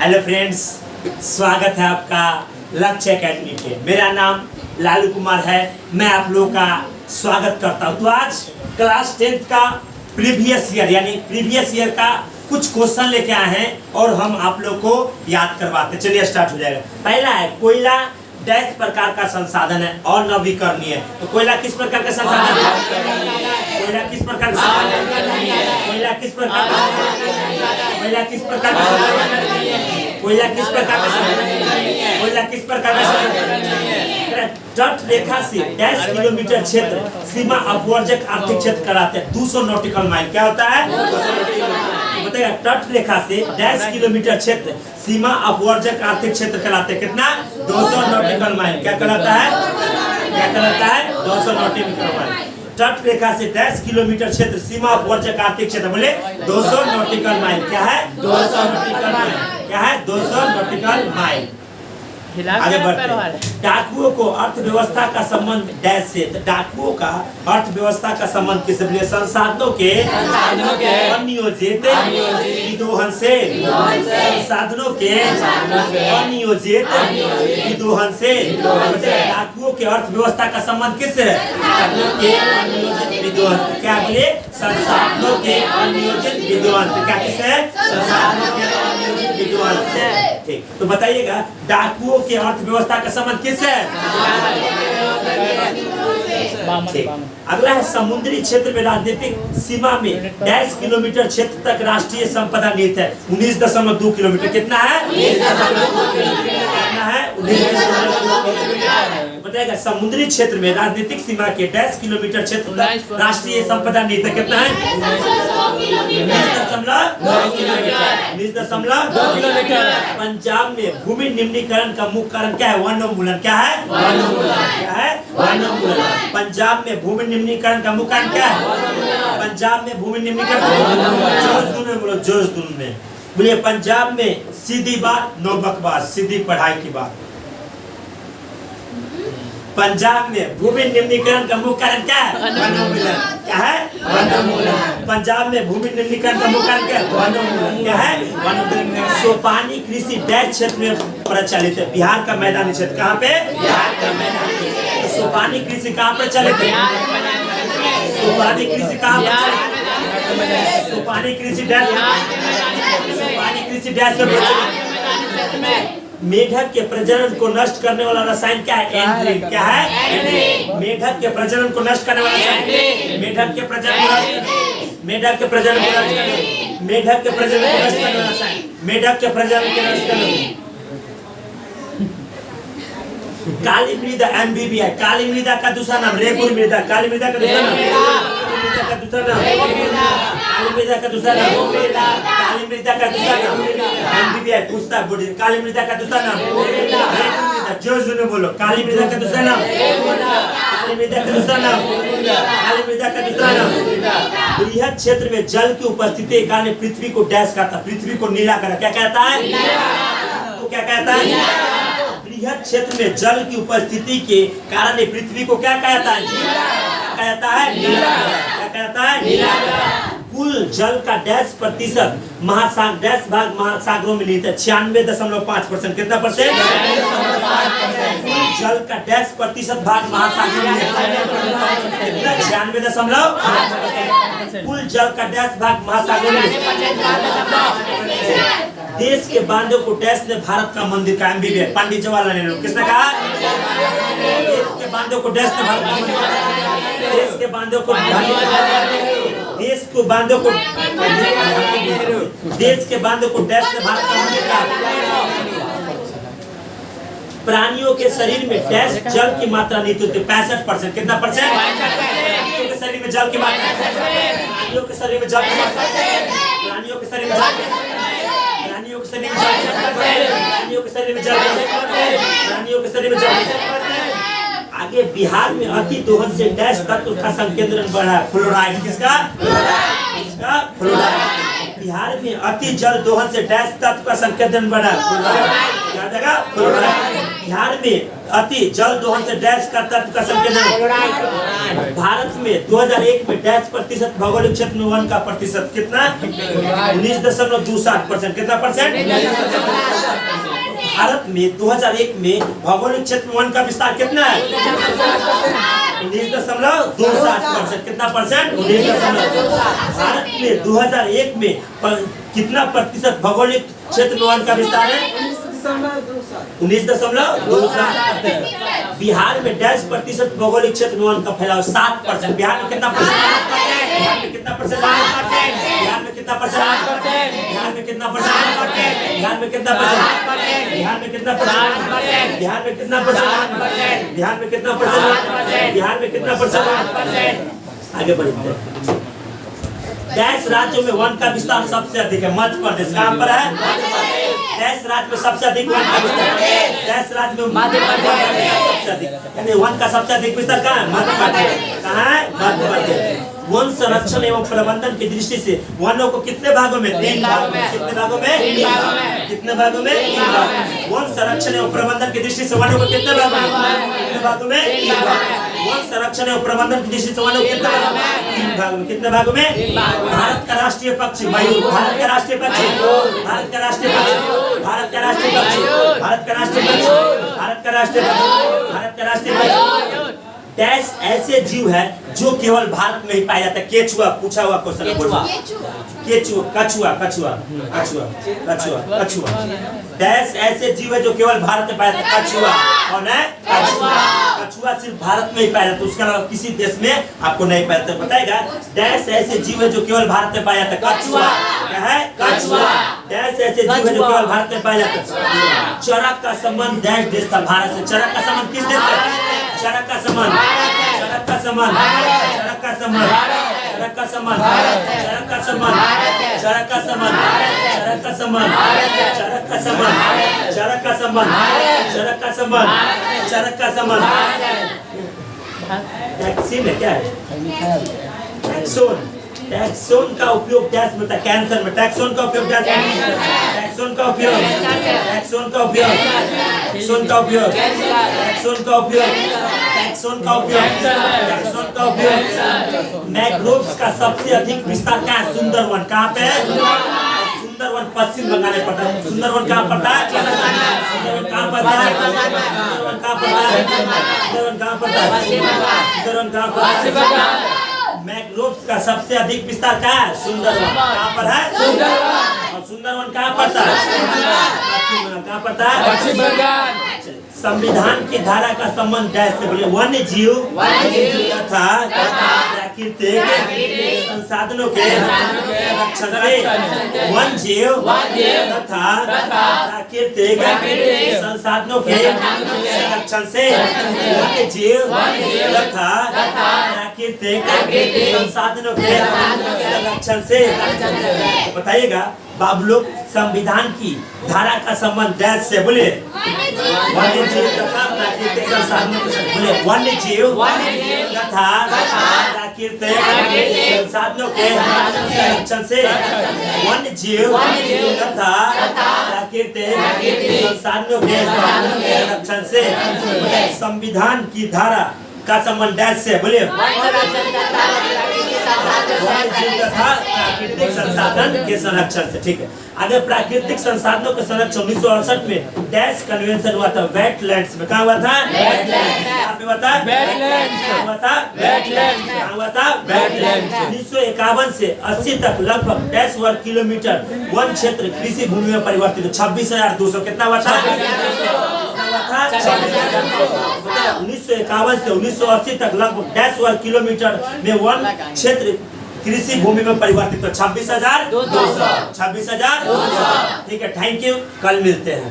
Hello friends, स्वागत है आपका लक्ष्य एकेडमी पे। मेरा नाम लालू कुमार है। मैं आप लोगों का स्वागत करता हूँ। तो आज क्लास 10th का प्रीवियस ईयर का कुछ क्वेश्चन लेके आए हैं और हम आप लोग को याद करवाते हैं। चलिए स्टार्ट हो जाएगा। पहला है, कोयला डैश प्रकार का संसाधन है और नवीकरणीय है। तो कोयला किस प्रकार का संसाधन है? कोयला किस प्रकार का कोयला किस प्रकार का कोयला किस प्रकार का कोयला किस प्रकार का कोयला किस प्रकार का तट रेखा से डैश किलोमीटर क्षेत्र सीमा अपवर्जक आर्थिक क्षेत्र कराते हैं। 200 नॉटिकल माइल क्या होता है? बताइएगा। तट रेखा से डैश किलोमीटर क्षेत्र सीमा अपवर्जक आर्थिक क्षेत्र कहलाते हैं। कितना? 200 नॉटिकल माइल। क्या कहलाता है? क्या कहलाता है? 200 नॉटिकल माइल। तट रेखा से 10 किलोमीटर क्षेत्र सीमा अपवर्जक आर्थिक क्षेत्र बोले 200 नॉटिकल माइल। क्या है? 200 नॉटिकल माइल। क्या है? 200 नॉटिकल माइल। आगे बढ़ते हैं। डाकुओं को अर्थव्यवस्था का संबंध डैश से। डाकुओं का अर्थव्यवस्था का संबंध किससे? संसाधनों के अनियोजित विदोहन से। संसाधनों के अनियोजित विदोहन से। डाकुओं के अर्थव्यवस्था का संबंध किससे है? अनियोजित विदोहन से। क्या बोले? संसाधनों के अनियोजित विदोहन से। क्या किससे? संसाधनों के अनियोजित विदोहन से। ठीक, तो बताइएगा डाकुओं के अर्थव्यवस्था का संबंध किससे है? अगला है, समुद्री क्षेत्र में राजनीतिक सीमा में 10 किलोमीटर क्षेत्र तक राष्ट्रीय संपदा निहित है। 19.2 किलोमीटर। कितना है? 19.2 कितना है? 19.2 किलोमीटर। बताएगा समुद्री क्षेत्र में राजनीतिक सीमा के 10 किलोमीटर क्षेत्र तक राष्ट्रीय संपदा निहित है। कितना है? 19.2 किलोमीटर। पंजाब में भूमि निम्नीकरण का मुख्य कारण क्या है? वनोन्मूलन। क्या है? क्या है? वनोन्मूलन। पंजाब में भूमि निम्नीकरण का मुख्य कारण क्या है? पंजाब में भूमि निम्नीकरण जोश में बोलिए। पंजाब में सीधी बात नो बकवास, सीधी पढ़ाई की बात। पंजाब में भूमि निम्नीकरण का मुख्य कारण क्या है? वनोन्मूलन। क्या है? वनोन्मूलन। पंजाब में भूमि निम्नीकरण का मुख्य कारण क्या है? वनोन्मूलन। क्या है? वनोन्मूलन। सोपानी कृषि डैश क्षेत्र में प्रचलित है। बिहार का मैदानी क्षेत्र। कहाँ पे? बिहार का मैदानी क्षेत्र। सोपानी कृषि कहाँ प्रचलित है? सोपानी कृषि कहाँ प्रचलित? सोपानी कृषि डैश सोपानी कृषि डैश में प्रचलित। मेढक के प्रजनन को नष्ट करने वाला रसायन क्या है? एंड्रीन। क्या है? मेढक के प्रजनन को नष्ट करने वाला रसायन। मेढक के प्रजनन को नष्ट करने वाला रसायन। मेढक के प्रजनन को नष्ट करने वाला रसायन। मेढक के प्रजनन को नष्ट करने। काली मृदा MBBI। काली मृदा का दूसरा नाम रेगुर मृदा। काली मृदा का दूसरा नाम काली मृदा का दूसरा नाम काली मृदा का दूसरा नाम MBBI पूछता है। काली मृदा का दूसरा नाम जोर में बोलो। काली मृदा का दूसरा नाम काली मृदा का दूसरा नाम काली मृदा का दूसरा नाम। बृहद क्षेत्र में जल की उपस्थिति के कारण पृथ्वी को डैश करता। पृथ्वी को नीला करा। क्या कहता है? तो क्या कहता है? बृहद क्षेत्र में जल की उपस्थिति के कारण पृथ्वी को क्या कहता है? कहता है नीला। क्या कहता है? नीला। कुल जल का डैश प्रतिशत डैश भाग महासागरों में निहित है। 96.5%। कितना परसेंट? जल का डैश प्रतिशत भाग महासागरों में 96.5%। कुल जल का डैश भाग महासागरों में। देश के बांधों को डैश ने भारत का मंदिर का MBBI पंडित जवाहरलाल नेहरू। किसने कहा? देश के बांधों को डैश ने भारत का मंदिर। देश के बांधों को देश को बांधों को देश के बांधों को डैश ने भारत का मंदिर का। प्राणियों के शरीर में डैश जल की मात्रा निहित होती है 65%। कितना परसेंट? प्राणियों के शरीर में जल की मात्रा प्राणियों के शरीर में जल की मात्रा प्राणियों के शरीर में प्राणियों के शरीर में प्राणियों के शरीर में प्राणियों के शरीर में। आगे बिहार में अति दोहन से डैश तत्व का संकेंद्रण बढ़ा। फ्लोराइड। किसका? इसका फ्लोराइड। बिहार में अति जल दोहन से डैश तत्व का संकेंद्रण बढ़ा। क्या जगह? फ्लोराइड। बिहार में अति जल दोहन से डैश का तत्व का संकेत है। भारत में 2001 में डैश प्रतिशत भौगोलिक क्षेत्र में वन का प्रतिशत कितना? 19.27%। कितना परसेंट? भारत में 2001 में भौगोलिक क्षेत्र में वन का विस्तार कितना है? 19.27%। कितना परसेंट? 19। भारत में 2001 में कितना प्रतिशत भौगोलिक क्षेत्र में वन का विस्तार है? 19.27%। बिहार में डैश प्रतिशत भौगोलिक क्षेत्र में वन का फैलाव 7%। बिहार में कितना परसेंट? बिहार में कितना परसेंट? बिहार में कितना परसेंट? बिहार में कितना परसेंट? बिहार में कितना परसेंट? बिहार में कितना परसेंट? बिहार में कितना परसेंट? बिहार में कितना परसेंट? बिहार में कितना परसेंट? आगे बढ़ते। डैश राज्यों में वन का विस्तार सबसे अधिक है। मध्य प्रदेश कहाँ पर है? डैश राज्य में सबसे अधिक वन का विस्तार। डैश राज्य में मध्य प्रदेश सबसे अधिक, यानी वन का सबसे अधिक विस्तार कहाँ है? मध्य प्रदेश। कहाँ है? मध्य प्रदेश। वन संरक्षण एवं प्रबंधन की दृष्टि से वनों को कितने भागों में? 3 भागों में। कितने भागों में? 3 भागों में। कितने भागों में? 3 भागों में। वन संरक्षण एवं प्रबंधन की दृष्टि से वनों को कितने भागों में? कितने भागों में? 3 भागों में। वन संरक्षण एवं प्रबंधन की दृष्टि से वनों को कितने भागों में? 3 भागों में। कितने भागों में? भारत का राष्ट्रीय पक्षी मयूर। भारत का राष्ट्रीय पक्षी। भारत का राष्ट्रीय पक्षी। भारत का राष्ट्रीय पक्षी। भारत का राष्ट्रीय पक्षी। भारत का राष्ट्रीय पक्षी। भारत का राष्ट्रीय पक्षी। डैश ऐसे जीव है जो केवल भारत में ही पाया जाता है। केचुआ पूछा हुआ क्वेश्चन है। केचुआ, कछुआ, कछुआ, कछुआ, कछुआ, कछुआ। डैश ऐसे जीव है जो केवल भारत में पाया जाता है। कछुआ कौन है? कछुआ। कछुआ सिर्फ भारत में ही पाया जाता है, उसके अलावा किसी देश में आपको नहीं पाया जाता। बताएगा डैश ऐसे जीव है जो केवल भारत में पाया जाता है। कछुआ। क्या है? कछुआ। डैश ऐसे जीव है जो केवल भारत में पाया जाता है। चरक का संबंध डैश देश था भारत से। चरक का संबंध किस देश से? चरक का संबंध, चरक का संबंध, चरक का संबंध, चरक का संबंध, चरक का संबंध, चरक का संबंध, चरक का संबंध, चरक का संबंध, चरक का संबंध, चरक का संबंध, चरक का संबंध। टैक्सीन है क्या है? टैक्सोन। टैक्सोन का उपयोग डैश में, कैंसर में। टैक्सोन का उपयोग डैश में। टैक्सोन का उपयोग, टैक्सोन का उपयोग, टैक्सोन का उपयोग, टैक्सोन का उपयोग, टैक्सोन का उपयोग, टैक्सोन का उपयोग। मैंग्रोव्स का सबसे अधिक विस्तार कहाँ है? सुंदरवन। कहाँ पे है? सुंदरवन पश्चिम बंगाल में पड़ता है। सुंदरवन कहाँ पड़ता है? सुंदरवन कहाँ पड़ता है? सुंदरवन कहाँ पड़ता है? सुंदरवन कहाँ पड़ता है? सुंदरवन कहाँ पड़ता है? मैंग्रोव्स का सबसे अधिक विस्तार कहाँ है? सुंदरवन। कहाँ पर है? सुंदरवन। और सुंदरवन कहाँ पड़ता है? पश्चिम बंगाल। कहाँ पड़ता है? पश्चिम बंगाल। संविधान की धारा का संबंध डैश से बोले? वन्य जीव तथा प्राकृतिक संसाधनों के संरक्षण से। वन जीव तथा प्राकृतिक संसाधनों के संरक्षण से। वन्य जीव तथा प्राकृतिक संसाधनों के संरक्षण से। बताइएगा बाबू लोग, संविधान की धारा का संबंध डैश से बोले? वन्य जीव तथा प्राकृतिक संसाधनों के साथ। बोले वन्य जीव तथा प्राकृतिक संसाधनों के संरक्षण से। वन्य जीव तथा प्राकृतिक संसाधनों के संरक्षण से। संविधान की धारा का संबंध डैश से बोले? तथा प्राकृतिक संसाधन के संरक्षण से। ठीक है। अगर प्राकृतिक संसाधनों के संरक्षण 1968 में डैश कन्वेंशन हुआ था वेटलैंड्स में। कहाँ हुआ था? कहाँ पे हुआ था? कहाँ हुआ था? कहाँ हुआ था? 1951 से 80 तक लगभग 10 वर्ग किलोमीटर वन क्षेत्र कृषि भूमि में परिवर्तित। 26,200 कितना हुआ था? 1951 से 1980 तक लगभग 10 वर्ग किलोमीटर में वन क्षेत्र कृषि भूमि में परिवर्तित। 26,200। 26,200। ठीक है। Thank you. कल मिलते हैं।